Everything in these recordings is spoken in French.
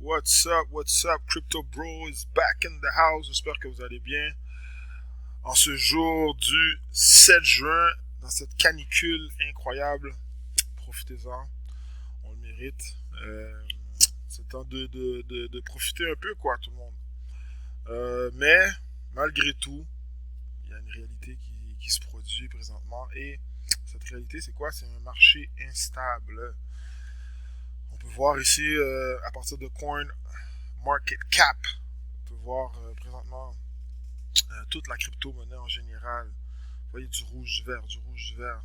What's up, Crypto Bro is back in the house. J'espère que vous allez bien. En ce jour du 7 juin, dans cette canicule incroyable, profitez-en, on le mérite. C'est temps de profiter un peu, quoi, tout le monde. Mais, malgré tout, il y a une réalité qui se produit présentement. Et cette réalité, c'est quoi? C'est un marché instable. On peut voir ici, à partir de Coin Market Cap, on peut voir présentement toute la crypto-monnaie en général. Vous voyez du rouge, du vert, du rouge, du vert.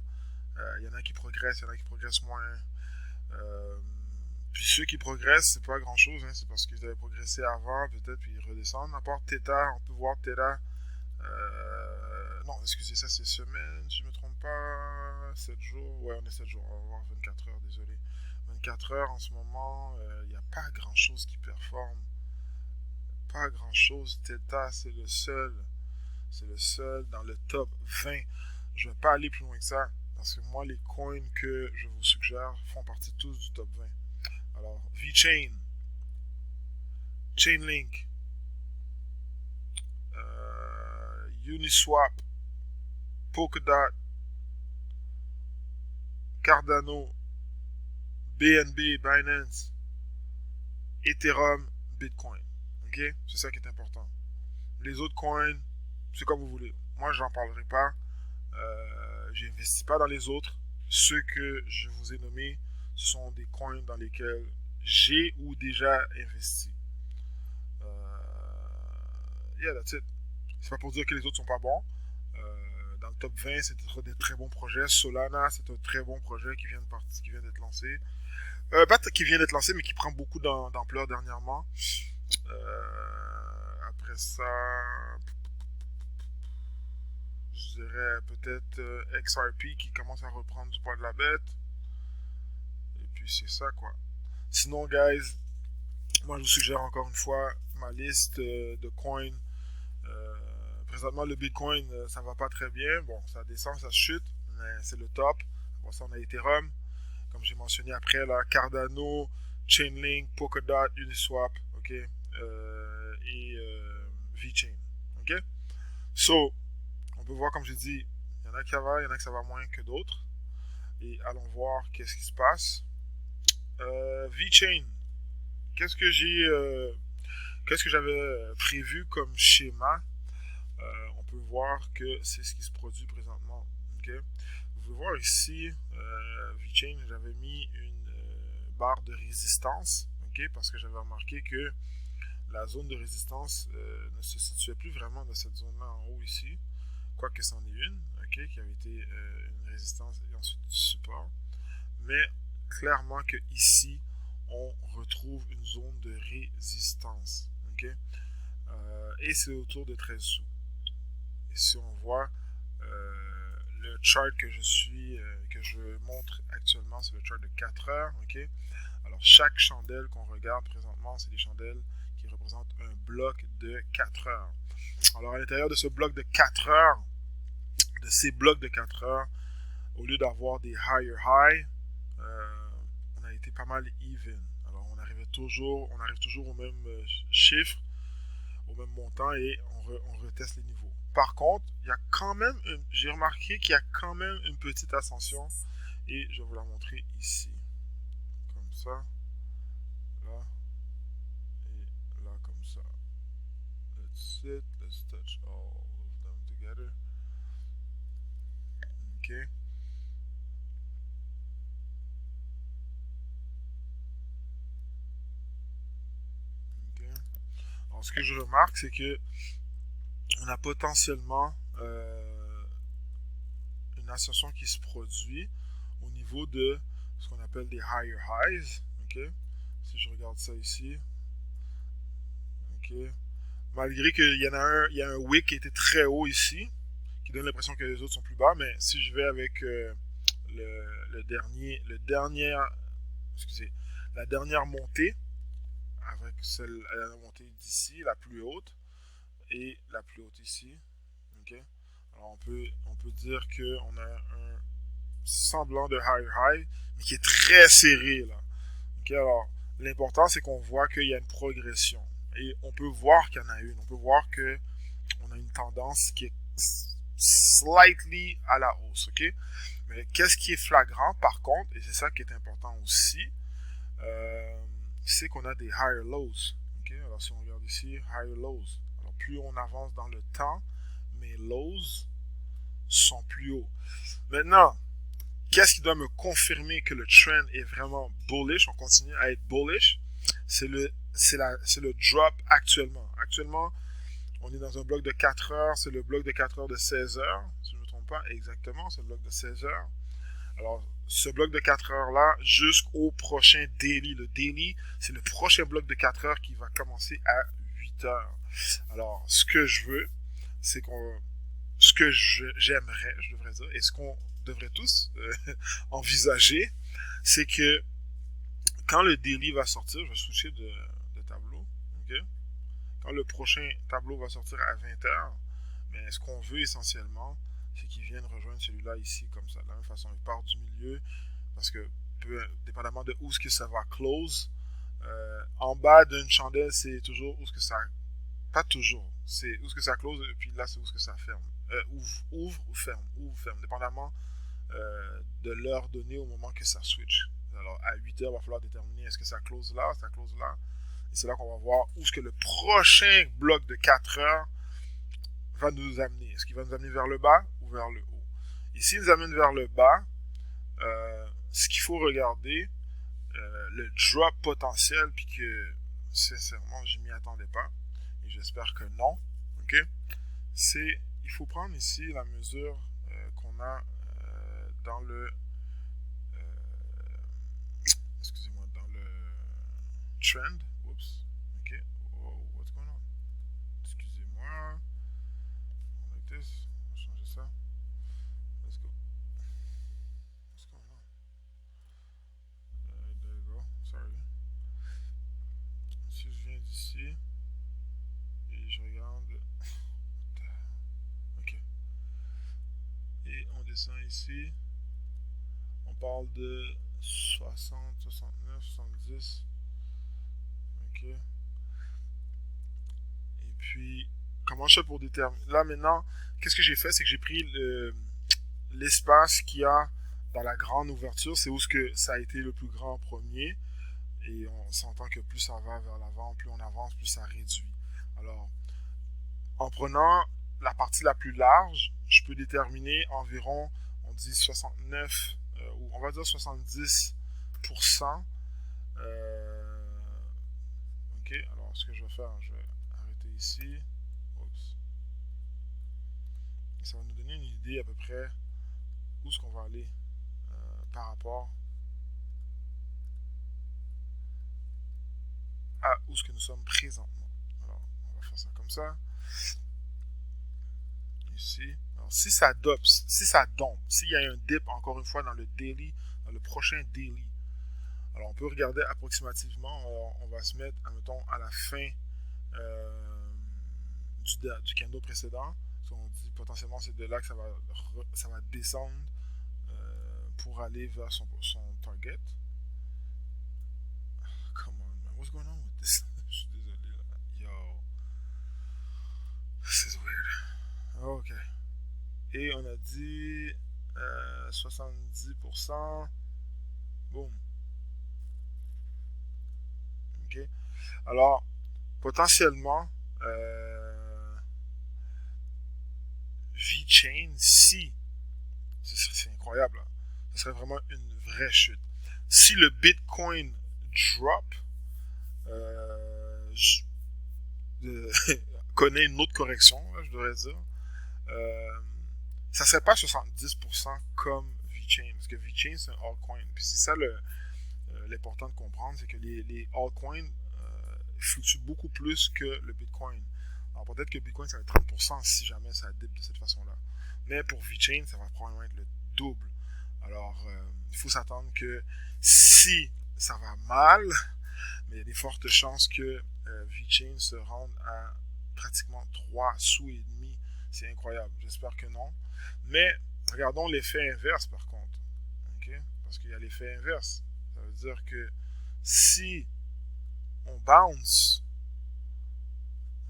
Il y en a qui progressent, il y en a qui progressent moins. Puis ceux qui progressent, c'est pas grand-chose, hein, c'est parce qu'ils avaient progressé avant, peut-être, puis ils redescendent. À part Theta, on peut voir Theta. Non, excusez, ça c'est semaine, si je me trompe pas. 7 jours, ouais, on est 7 jours, on va voir 24 heures, désolé. 24 heures en ce moment, il n'y a pas grand-chose qui performe. Pas grand-chose. Theta, c'est le seul dans le top 20. Je ne vais pas aller plus loin que ça, parce que moi, les coins que je vous suggère font partie tous du top 20. Alors, VeChain, Chainlink, Uniswap, Polkadot, Cardano, BNB, Binance, Ethereum, Bitcoin. Ok? C'est ça qui est important. Les autres coins, c'est comme vous voulez. Moi, j'en parlerai pas. J'investis pas dans les autres. Ceux que je vous ai nommés, ce sont des coins dans lesquels j'ai ou déjà investi. Yeah, that's it. C'est pas pour dire que les autres sont pas bons. Dans le top 20, c'est des très bons projets. Solana, c'est un très bon projet qui vient d'être lancé. Pas qui vient d'être lancé, mais qui prend beaucoup d'ampleur dernièrement. Après ça, je dirais peut-être XRP qui commence à reprendre du poil de la bête. Et puis c'est ça, quoi. Sinon, guys, moi je vous suggère encore une fois ma liste de coins. Présentement, le Bitcoin, ça va pas très bien. Bon, ça descend, ça chute, mais c'est le top. Après ça, on a Ethereum. Comme j'ai mentionné après, là, Cardano, Chainlink, Polkadot, Uniswap, ok, et VeChain, ok. So, on peut voir, comme j'ai dit, il y en a qui ça va, il y en a que ça va moins que d'autres. Et allons voir qu'est-ce qui se passe. VeChain, qu'est-ce que j'avais prévu comme schéma? On peut voir que c'est ce qui se produit présentement. Okay? Vous pouvez voir ici, VeChain, j'avais mis une barre de résistance, okay? Parce que j'avais remarqué que la zone de résistance ne se situait plus vraiment dans cette zone-là en haut ici, quoique c'en est une, okay? Qui avait été une résistance et ensuite du support. Mais clairement que ici, on retrouve une zone de résistance. Okay? Et c'est autour de 13 sous. Et si on voit le chart que je montre actuellement, c'est le chart de 4 heures. Okay? Alors, chaque chandelle qu'on regarde présentement, c'est des chandelles qui représentent un bloc de 4 heures. Alors, à l'intérieur de ce bloc de 4 heures, de ces blocs de 4 heures, au lieu d'avoir des higher high, on a été pas mal even. Alors, on arrive toujours au même chiffre, au même montant et on reteste les niveaux. Par contre, j'ai remarqué qu'il y a quand même une petite ascension et je vais vous la montrer ici. Comme ça, là, et là comme ça. Let's touch all of them together. Ok. Ok. Alors, ce que je remarque, c'est que on a potentiellement une ascension qui se produit au niveau de ce qu'on appelle des higher highs. Okay? Si je regarde ça ici. Okay. Malgré qu'il y a un wick qui était très haut ici, qui donne l'impression que les autres sont plus bas, mais si je vais avec la dernière montée, avec la montée d'ici, la plus haute, et la plus haute ici. Okay? Alors on peut dire qu'on a un semblant de high, mais qui est très serré là. Okay? Alors l'important, c'est qu'on voit qu'il y a une progression. Et on peut voir qu'il y en a une. On peut voir qu'on a une tendance qui est slightly à la hausse, ok? Mais qu'est-ce qui est flagrant, par contre, et c'est ça qui est important aussi, c'est qu'on a des higher lows. Okay? Alors, si on regarde ici, higher lows. Alors, plus on avance dans le temps, mes lows sont plus hauts. Maintenant, qu'est-ce qui doit me confirmer que le trend est vraiment bullish? On continue à être bullish. C'est le drop actuellement. Actuellement, on est dans un bloc de 4 heures. C'est le bloc de 4 heures de 16 heures. Si je ne me trompe pas, exactement, c'est le bloc de 16 heures. Alors, ce bloc de 4 heures-là, jusqu'au prochain daily. Le daily, c'est le prochain bloc de 4 heures qui va commencer à 8 heures. Alors, ce que je veux, c'est qu'on... Ce que j'aimerais, je devrais dire, et ce qu'on devrait tous envisager, c'est que quand le daily va sortir, je vais switcher de tableau, ok? Quand le prochain tableau va sortir à 20h, mais ce qu'on veut essentiellement, c'est qu'il vienne rejoindre celui-là ici, comme ça. De la même façon, il part du milieu, parce que, dépendamment de où est-ce que ça va close, en bas d'une chandelle, c'est toujours où est-ce que ça... Pas toujours, c'est où est-ce que ça close, et puis là, c'est où est-ce que ça ferme. Ouvre ou ferme, dépendamment de l'heure donnée au moment que ça switch. Alors, à 8h, il va falloir déterminer est-ce que ça close là, ça close là. Et c'est là qu'on va voir où est-ce que le prochain bloc de 4 heures va nous amener. Est-ce qu'il va nous amener vers le bas ou vers le haut? Et s'il nous amène vers le bas, ce qu'il faut regarder, le drop potentiel, puis que, sincèrement, je m'y attendais pas, et j'espère que non, ok? C'est, il faut prendre ici la mesure qu'on a dans le excusez-moi, dans le trend. Oups, ok. Oh, what's going on? Excusez-moi. Like this. On va changer ça. Let's go. What's going on? There you go. Sorry. Si je viens d'ici et je regarde. Ok. Et on descend ici. On parle de 60, 69, 70. Ok. Et puis, comment je fais pour déterminer? Là, maintenant, qu'est-ce que j'ai fait? C'est que j'ai pris l'espace qu'il y a dans la grande ouverture. C'est où ce que ça a été le plus grand en premier. Et on s'entend que plus ça va vers l'avant, plus on avance, plus ça réduit. Alors, en prenant la partie la plus large, je peux déterminer environ, on dit 69, ou on va dire 70%. Ok, alors ce que je vais faire, je vais arrêter ici. Oups. Ça va nous donner une idée à peu près où est-ce qu'on va aller par rapport à où est-ce que nous sommes présentement. Alors, on va faire ça comme ça. Ici. Alors, si ça dope, s'il y a un dip, encore une fois, dans le daily, dans le prochain daily, alors on peut regarder approximativement, alors, on va se mettre, admettons, à la fin du candle précédent. On dit potentiellement c'est de là que ça va descendre pour aller vers son target. Come on, man. What's going on with this? Je suis désolé. Là. Yo. This is weird. Ok. Et on a dit 70%. Boom. Ok. Alors, potentiellement, V-Chain, si, c'est incroyable, là. Ce serait vraiment une vraie chute. Si le Bitcoin drop, connaît une autre correction, là, je devrais dire, ça serait pas 70% comme V-Chain, parce que V-Chain c'est un altcoin. Puis c'est ça l'important de comprendre, c'est que les altcoins fluctuent beaucoup plus que le Bitcoin. Alors peut-être que Bitcoin ça va être 30% si jamais ça dip de cette façon-là. Mais pour V-Chain, ça va probablement être le double. Alors il faut s'attendre que si ça va mal, mais il y a des fortes chances que V-Chain se rende à pratiquement 3 sous et demi. C'est incroyable. J'espère que non. Mais regardons l'effet inverse par contre. Okay? Parce qu'il y a l'effet inverse. Ça veut dire que si on bounce.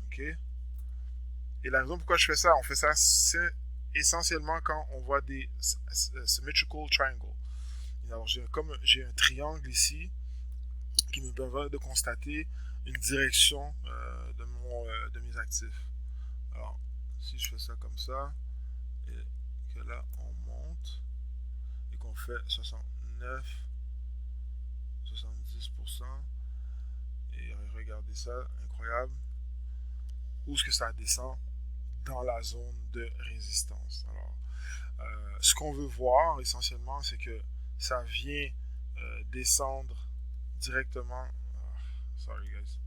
OK? Et la raison pourquoi je fais ça, on fait ça essentiellement quand on voit des symmetrical triangles. Alors, j'ai un triangle ici qui me permet de constater une direction de mes actifs. Alors, si je fais ça comme ça, et que là, on monte, et qu'on fait 69, 70%, et regardez ça, incroyable, où est-ce que ça descend? Dans la zone de résistance. Alors, ce qu'on veut voir essentiellement, c'est que ça vient descendre directement. Sorry guys.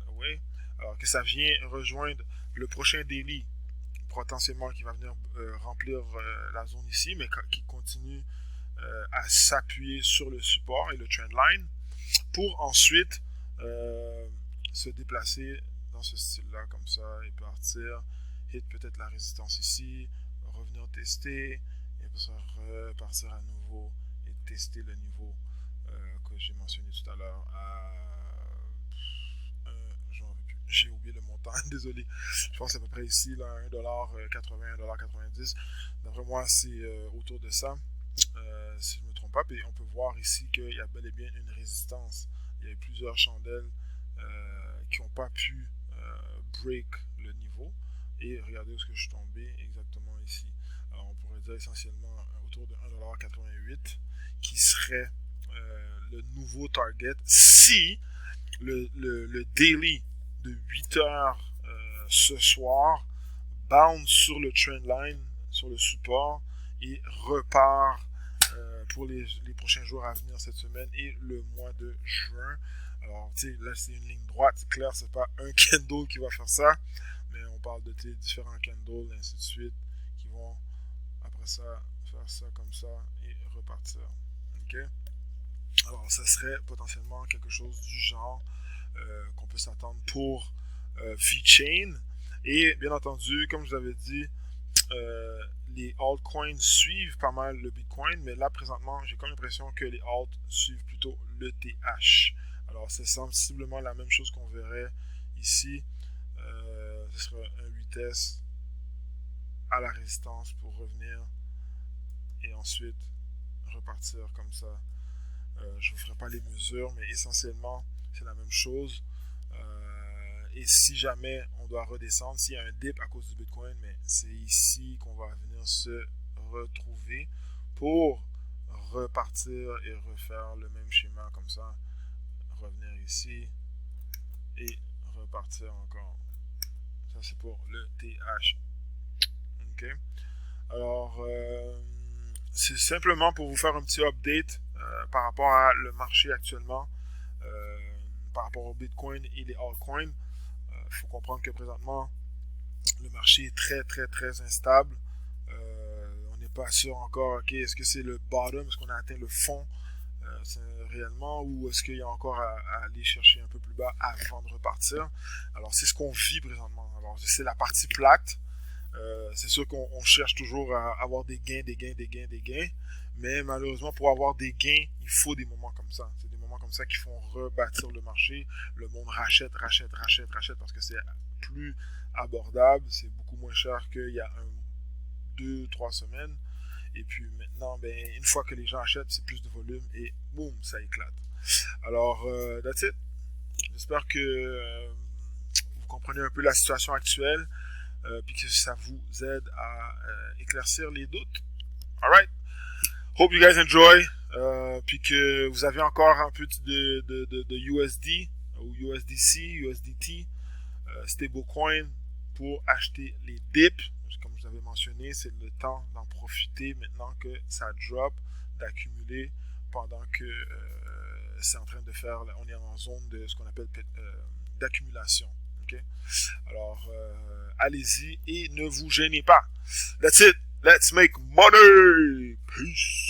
Away. Alors que ça vient rejoindre le prochain daily potentiellement qui va venir remplir la zone ici, mais qui continue à s'appuyer sur le support et le trendline pour ensuite se déplacer dans ce style-là, comme ça, et partir, hit peut-être la résistance ici, revenir tester, et après ça repartir à nouveau et tester le niveau que j'ai mentionné tout à l'heure à j'ai oublié le montant, désolé. Je pense à peu près ici, là, $1,80, $1,90. D'après moi, c'est autour de ça, si je ne me trompe pas. Puis on peut voir ici qu'il y a bel et bien une résistance. Il y a eu plusieurs chandelles qui n'ont pas pu break le niveau. Et regardez où est-ce que je suis tombé exactement ici. Alors on pourrait dire essentiellement autour de $1,88 qui serait le nouveau target si le daily de 8 heures ce soir bounce sur le trendline, sur le support et repart pour les prochains jours à venir cette semaine et le mois de juin. Alors, tu sais, là, c'est une ligne droite. C'est clair, c'est pas un candle qui va faire ça, mais on parle de différents candles, et ainsi de suite, qui vont, après ça, faire ça comme ça et repartir. OK? Alors, ça serait potentiellement quelque chose du genre qu'on peut s'attendre pour VeChain. Et bien entendu, comme je vous avais dit, les altcoins suivent pas mal le Bitcoin, mais là, présentement, j'ai comme l'impression que les alts suivent plutôt le TH. Alors, c'est sensiblement la même chose qu'on verrait ici. Ce serait un 8S à la résistance pour revenir et ensuite repartir comme ça. Je ne vous ferai pas les mesures, mais essentiellement, c'est la même chose. Et si jamais on doit redescendre, s'il y a un dip à cause du Bitcoin, mais c'est ici qu'on va venir se retrouver pour repartir et refaire le même schéma comme ça. Revenir ici et repartir encore. Ça, c'est pour le TH. OK? Alors, c'est simplement pour vous faire un petit update par rapport à le marché actuellement, par rapport au Bitcoin et les altcoins. Il faut comprendre que présentement, le marché est très, très, très instable. On n'est pas sûr encore, OK, est-ce que c'est le bottom, est-ce qu'on a atteint le fond réellement, ou est-ce qu'il y a encore à aller chercher un peu plus bas avant de repartir? Alors, c'est ce qu'on vit présentement. Alors, c'est la partie plate. C'est sûr qu'on cherche toujours à avoir des gains, mais malheureusement, pour avoir des gains, il faut des moments comme ça. C'est des moments comme ça qui font rebâtir le marché. Le monde rachète, parce que c'est plus abordable, c'est beaucoup moins cher qu'il y a 2, 3 semaines. Et puis maintenant, ben, une fois que les gens achètent, c'est plus de volume et boum, ça éclate. Alors, that's it. J'espère que vous comprenez un peu la situation actuelle. Puis que ça vous aide à éclaircir les doutes. Alright. Hope you guys enjoy. Puis que vous avez encore un peu de USD ou USDC, USDT, stablecoin pour acheter les dips. Comme je vous avais mentionné, c'est le temps d'en profiter maintenant que ça drop, d'accumuler pendant que c'est en train de faire, on est en zone de ce qu'on appelle d'accumulation. Okay? Alors, allez-y et ne vous gênez pas. That's it. Let's make money. Peace.